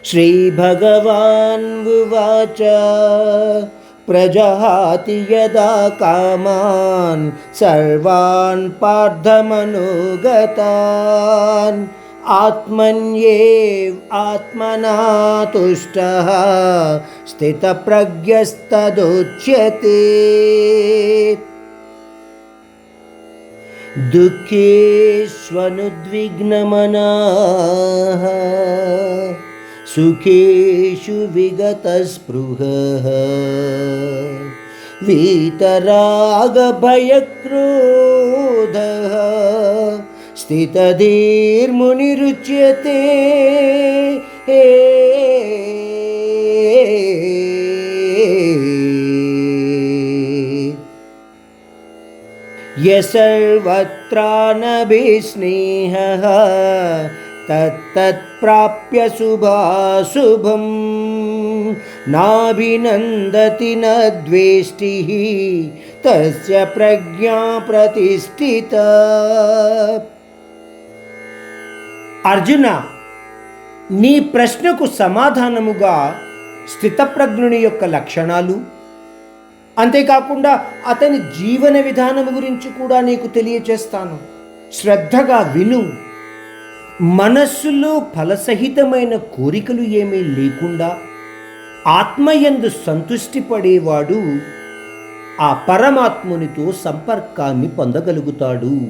श्रीभगवानुवाच प्रजहाति यदा कामान् सर्वान् पार्थमनोगतान् आत्मन्येव आत्मना तुष्टः स्थितप्रज्ञस्तदुच्यते। दुःखेष्वनुद्विग्नमनाः सुखेषु विगतस्पृहः वीतरागभयक्रोधः स्थितधीर्मुनिरुच्यते। सर्वत्रानभिस्नेहः तत्तत्प्राप्य शुभाशुभं नाभिनन्दति न द्वेष्टिः तस्य प्रज्ञा प्रतिष्ठिता। అర్జున, నీ ప్రశ్నకు సమాధానముగా స్థితప్రజ్ఞుని యొక్క లక్షణాలు, అంతేకాకుండా అతని జీవన విధానము గురించి కూడా నీకు తెలియచేస్తాను. శ్రద్ధగా విను. మనస్సులో ఫలసహితమైన కోరికలు ఏమీ లేకుండా ఆత్మయందు సంతుష్టి పడేవాడు ఆ పరమాత్మునితో సంపర్కాన్ని పొందగలుగుతాడు.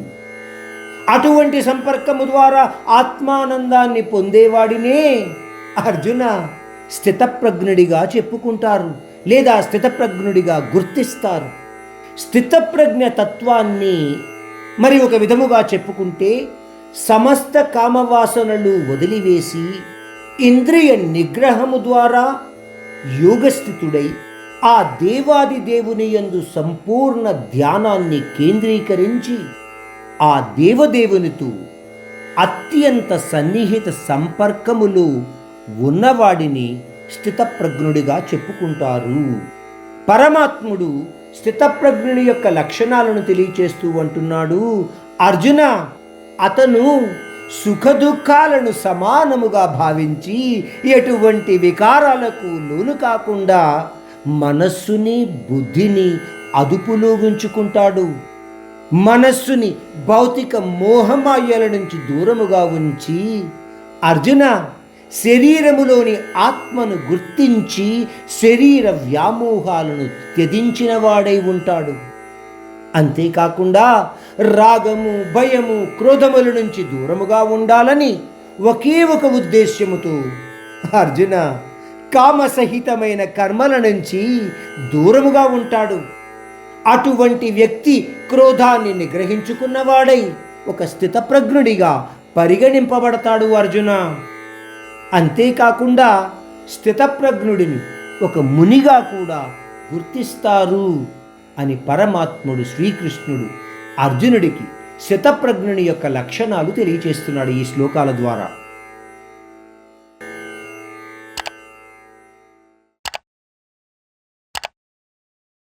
అటువంటి సంపర్కము ద్వారా ఆత్మానందాన్ని పొందేవాడినే అర్జున స్థితప్రజ్ఞుడిగా చెప్పుకుంటారు, లేదా స్థితప్రజ్ఞుడిగా గుర్తిస్తారు. స్థితప్రజ్ఞ తత్వాన్ని మరి ఒక విధముగా చెప్పుకుంటే, సమస్త కామవాసనలు వదిలివేసి ఇంద్రియ నిగ్రహము ద్వారా యోగస్థితుడై ఆ దేవాది దేవుని యందు సంపూర్ణ ధ్యానాన్ని కేంద్రీకరించి ఆ దేవదేవునితో అత్యంత సన్నిహిత సంపర్కములో ఉన్నవాడిని స్థితప్రజ్ఞుడిగా చెప్పుకుంటారు. పరమాత్ముడు స్థితప్రజ్ఞుని యొక్క లక్షణాలను తెలియచేస్తూ అంటున్నాడు, అర్జున, అతను సుఖదుఖాలను సమానముగా భావించి ఎటువంటి వికారాలకు లోను కాకుండా మనస్సుని బుద్ధిని అదుపులో ఉంచుకుంటాడు. మనస్సుని భౌతిక మోహమాయల నుంచి దూరముగా ఉంచి అర్జున శరీరములోని ఆత్మను గుర్తించి శరీర వ్యామోహాలను త్యజించిన వాడై ఉంటాడు. అంతేకాకుండా రాగము, భయము, క్రోధముల నుంచి దూరముగా ఉండాలని ఒకే ఒక ఉద్దేశ్యముతో అర్జున కామసహితమైన కర్మల నుంచి దూరముగా ఉంటాడు. అటువంటి వ్యక్తి క్రోధాన్ని నిగ్రహించుకున్నవాడై ఒక స్థితప్రజ్ఞుడిగా పరిగణింపబడతాడు అర్జున. అంతేకాకుండా స్థితప్రజ్ఞుడిని ఒక మునిగా కూడా గుర్తిస్తారు అని పరమాత్ముడు శ్రీకృష్ణుడు అర్జునుడికి స్థితప్రజ్ఞుని యొక్క లక్షణాలు తెలియచేస్తున్నాడు ఈ శ్లోకాల ద్వారా.